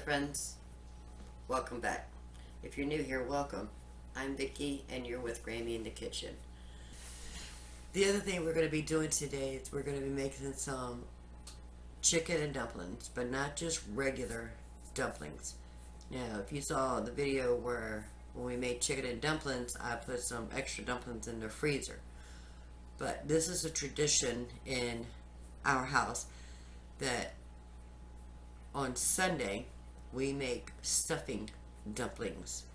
friends, welcome back. If you're new here, welcome. I'm Vicki and you're with Grammy in the kitchen. The other thing we're going to be doing today is we're going to be making some chicken and dumplings, but not just regular dumplings. Now, if you saw the video where when we made chicken and dumplings, I put some extra dumplings in the freezer. But this is a tradition in our house that on Sunday we make stuffing dumplings.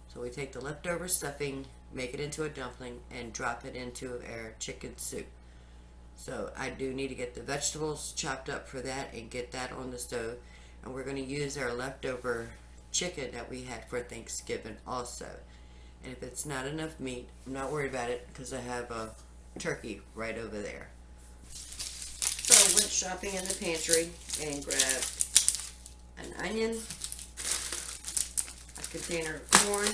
So we take the leftover stuffing, make it into a dumpling, and drop it into our chicken soup. So I do need to get the vegetables chopped up for that and get that on the stove. And we're going to use our leftover chicken that we had for Thanksgiving also. And if it's not enough meat, I'm not worried about it because I have a turkey right over there. So I went shopping in the pantry and grabbed an onion, a container of corn,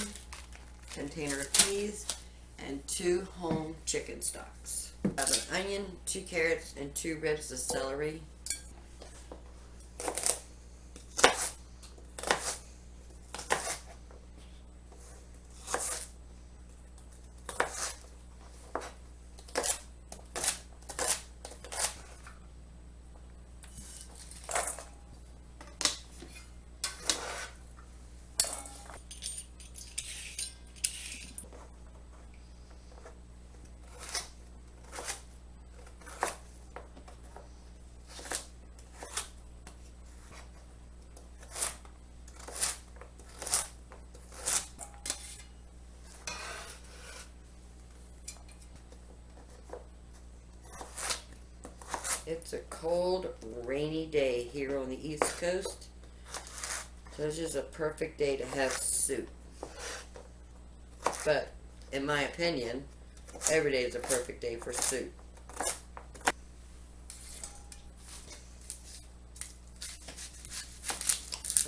container of peas, and 2 home chicken stocks. I have an onion, 2 carrots, and 2 ribs of celery. It's a cold, rainy day here on the East Coast, so it's just a perfect day to have soup. But, in my opinion, every day is a perfect day for soup.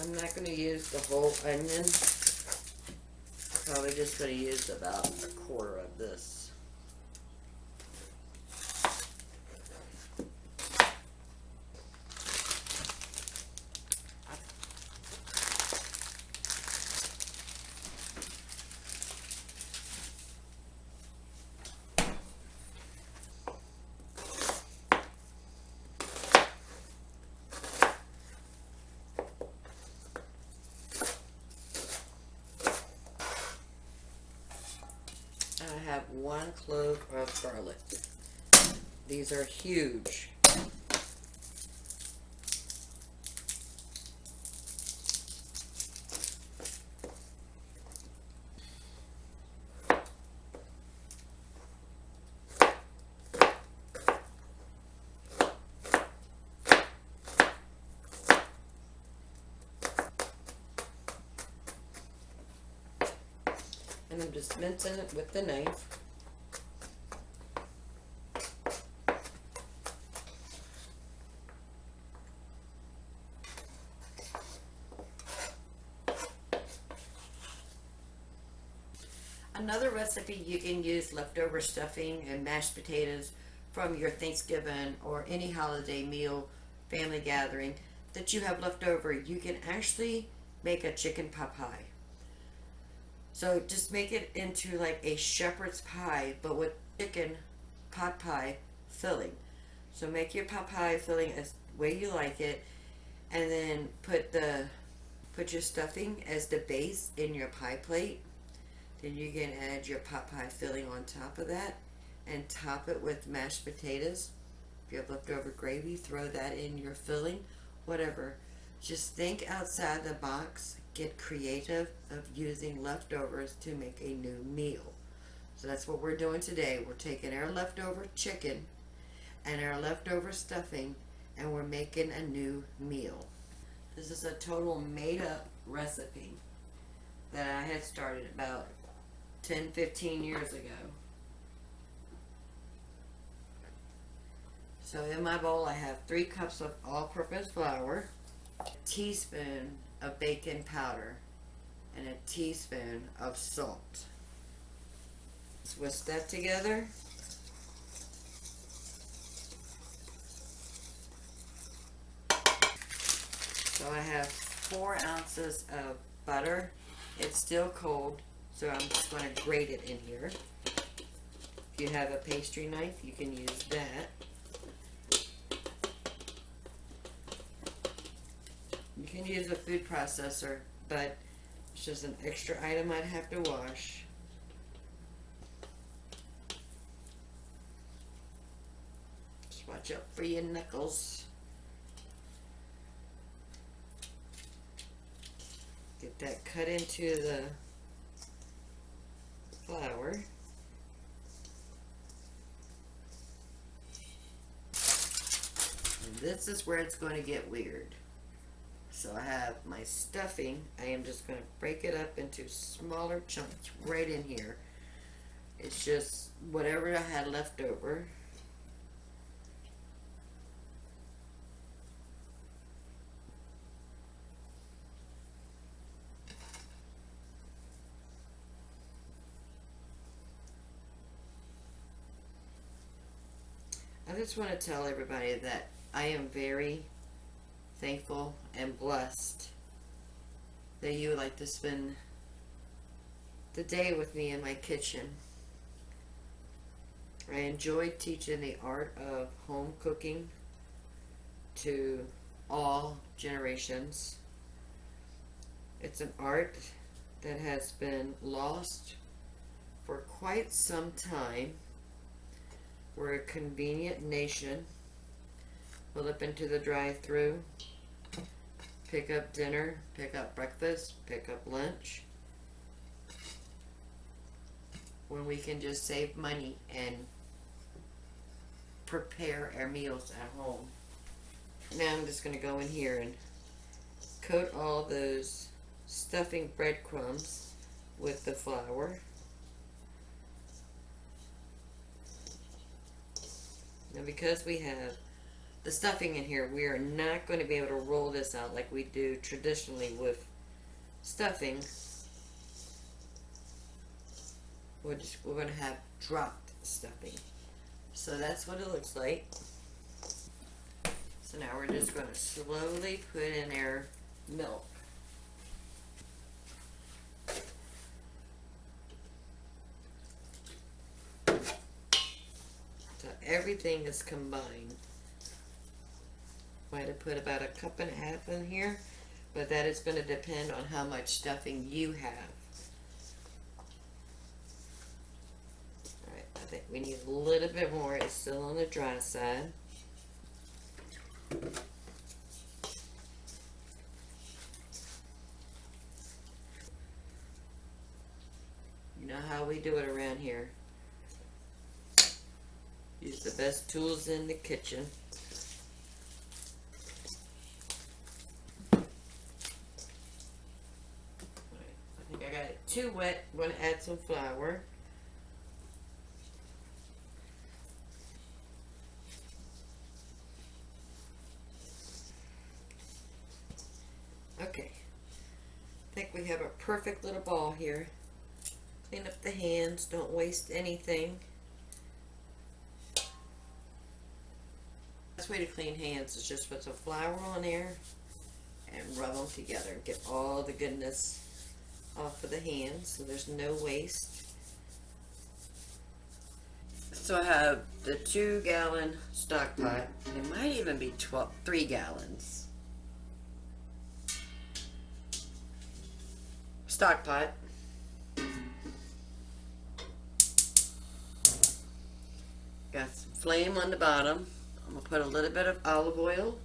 I'm not going to use the whole onion. I'm probably just going to use about 1/4 of this. I have 1 clove of garlic. These are huge. And I'm just mincing it with the knife. Another recipe, you can use leftover stuffing and mashed potatoes from your Thanksgiving or any holiday meal, family gathering that you have left over. You can actually make a chicken pot pie. So just make it into like a shepherd's pie, but with chicken pot pie filling. So make your pot pie filling as the way you like it, and then put your stuffing as the base in your pie plate. Then you can add your pot pie filling on top of that and top it with mashed potatoes. If you have leftover gravy, throw that in your filling, whatever. Just think outside the box. Get creative of using leftovers to make a new meal. So that's what we're doing today. We're taking our leftover chicken and our leftover stuffing and we're making a new meal. This is a total made up recipe that I had started about 10-15 years ago. So in my bowl I have 3 cups of all-purpose flour, a teaspoon of baking powder, and a teaspoon of salt. Let's whisk that together. So I have 4 ounces of butter. It's still cold, so I'm just going to grate it in here. If you have a pastry knife, you can use that. You can use a food processor, but it's just an extra item I'd have to wash. Just watch out for your knuckles. Get that cut into the flour. And this is where it's going to get weird. So I have my stuffing. I am just going to break it up into smaller chunks right in here. It's just whatever I had left over. I just want to tell everybody that I am very thankful and blessed that you would like to spend the day with me in my kitchen. I enjoyed teaching the art of home cooking to all generations. It's an art that has been lost for quite some time. We're a convenient nation. Pull up into the drive-thru, pick up dinner, pick up breakfast, pick up lunch, when we can just save money and prepare our meals at home. Now I'm just going to go in here and coat all those stuffing breadcrumbs with the flour. Now because we have the stuffing in here, we are not going to be able to roll this out like we do traditionally with stuffing. We're going to have dropped stuffing. So that's what it looks like. So now we're just going to slowly put in our milk. So everything is combined. Might have put about 1.5 cups in here, but that is going to depend on how much stuffing you have. Alright, I think we need a little bit more. It's still on the dry side. You know how we do it around here. Use the best tools in the kitchen. I got it too wet. I'm going to add some flour. Okay. I think we have a perfect little ball here. Clean up the hands. Don't waste anything. The best way to clean hands is just put some flour on there and rub them together. Get all the goodness off of the hands so there's no waste. So I have the 2-gallon stock pot. It might even be 3 gallons. Stock pot. Got some flame on the bottom. I'm going to put a little bit of olive oil.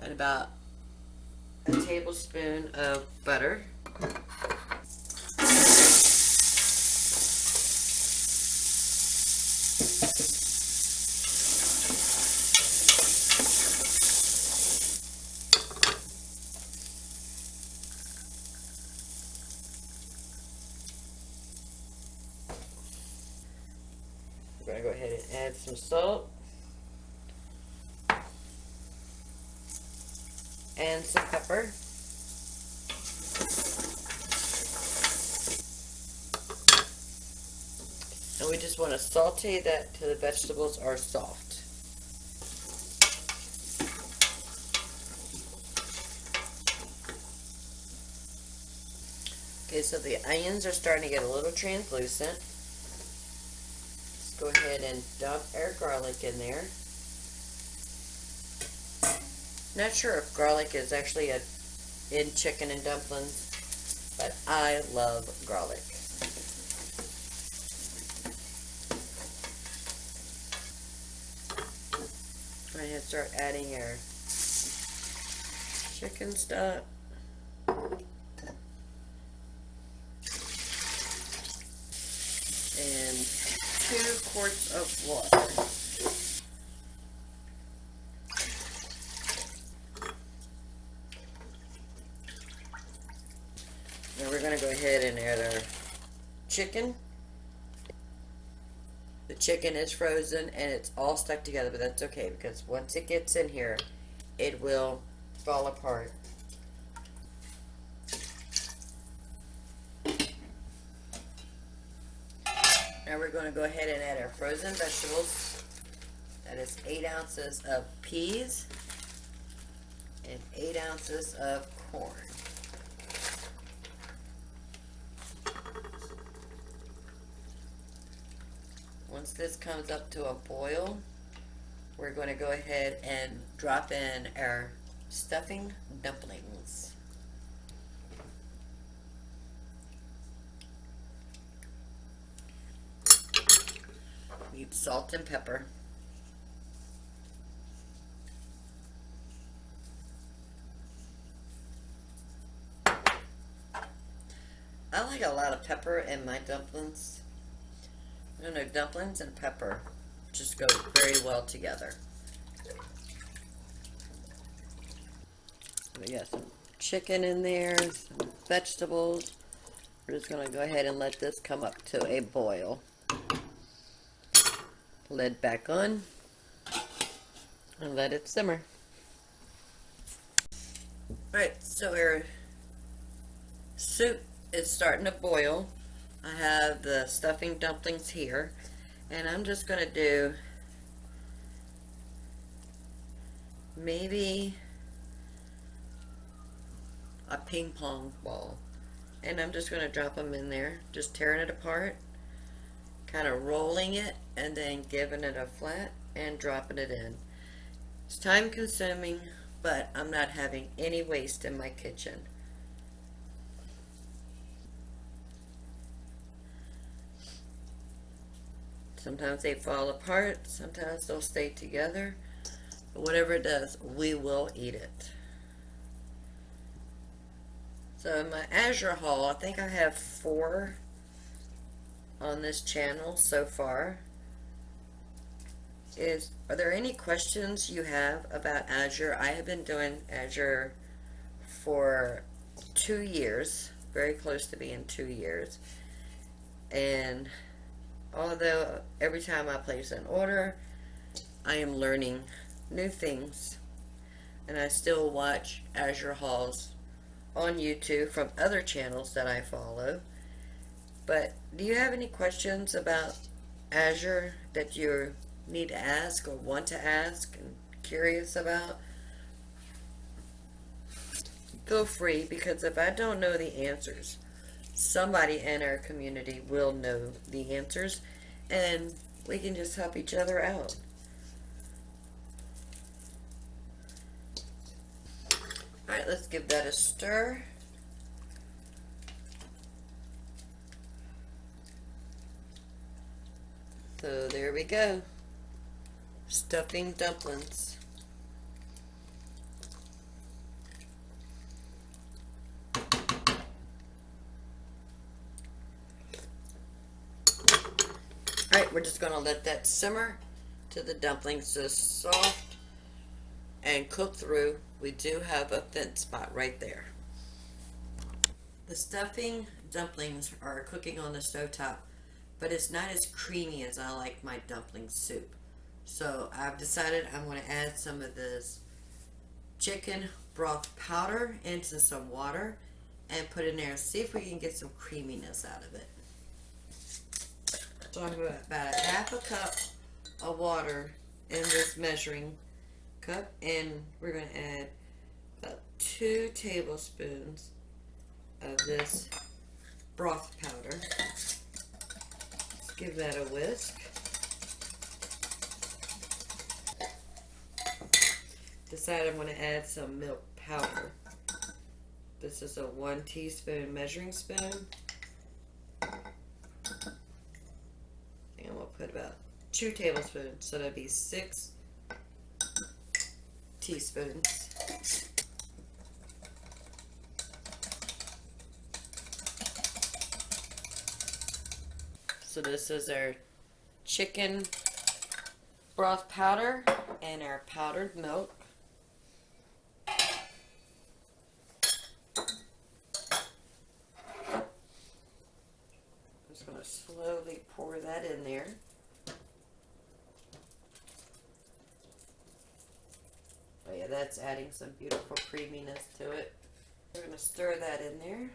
And about a tablespoon of butter. We're going to go ahead and add some salt. And some pepper. And we just want to saute that till the vegetables are soft. Okay, so the onions are starting to get a little translucent. Let's go ahead and dump our garlic in there. Not sure if garlic is actually in chicken and dumplings, but I love garlic. Go ahead and start adding our chicken stock. And 2 quarts of water. Now we're going to go ahead and add our chicken. The chicken is frozen and it's all stuck together, but that's okay because once it gets in here, it will fall apart. Now we're going to go ahead and add our frozen vegetables. That is 8 ounces of peas and 8 ounces of corn. Once this comes up to a boil, we're going to go ahead and drop in our stuffing dumplings. Need salt and pepper. I like a lot of pepper in my dumplings. I don't know, dumplings and pepper just go very well together. We got some chicken in there, some vegetables. We're just going to go ahead and let this come up to a boil. Lid back on and let it simmer. Alright, so our soup is starting to boil. I have the stuffing dumplings here, and I'm just going to do maybe a ping pong ball, and I'm just going to drop them in there, just tearing it apart, kind of rolling it, and then giving it a flat and dropping it in. It's time consuming, but I'm not having any waste in my kitchen. Sometimes they fall apart, sometimes they'll stay together, but whatever it does, we will eat it. So in my Azure haul, I think I have 4 on this channel so far. Are there any questions you have about Azure? I have been doing Azure for 2 years, very close to being 2 years, and although every time I place an order, I am learning new things, and I still watch Azure hauls on YouTube from other channels that I follow. But do you have any questions about Azure that you need to ask or want to ask and curious about? Feel free, because if I don't know the answers, somebody in our community will know the answers, and we can just help each other out. Alright, let's give that a stir. So there we go. Stuffing dumplings. Alright, we're just going to let that simmer till the dumplings just soft and cook through. We do have a thin spot right there. The stuffing dumplings are cooking on the stovetop, but it's not as creamy as I like my dumpling soup. So I've decided I'm going to add some of this chicken broth powder into some water and put it in there. See if we can get some creaminess out of it. So I'm going to about a half a cup of water in this measuring cup, and we're going to add about 2 tablespoons of this broth powder. Let's give that a whisk. Decided I'm going to add some milk powder. This is a 1 teaspoon measuring spoon. And we'll put about 2 tablespoons, so that'd be 6 teaspoons. So this is our chicken broth powder and our powdered milk. Just going to slowly pour that in there. Oh yeah, that's adding some beautiful creaminess to it. We're going to stir that in there.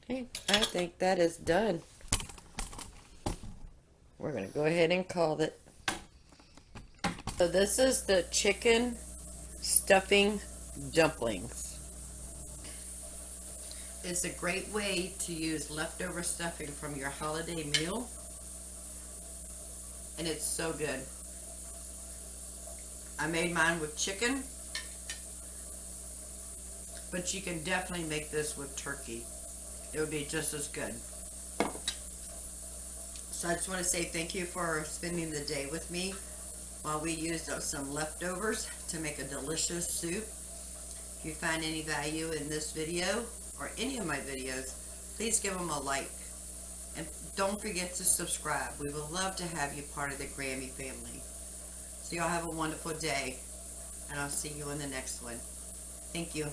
Okay, I think that is done. We're going to go ahead and call it. So this is the chicken stuffing dumplings. It's a great way to use leftover stuffing from your holiday meal, and it's so good. I made mine with chicken, but you can definitely make this with turkey. It would be just as good. So I just want to say thank you for spending the day with me while we used some leftovers to make a delicious soup. If you find any value in this video or any of my videos, please give them a like. And don't forget to subscribe. We would love to have you part of the Grammy family. So y'all have a wonderful day, and I'll see you in the next one. Thank you.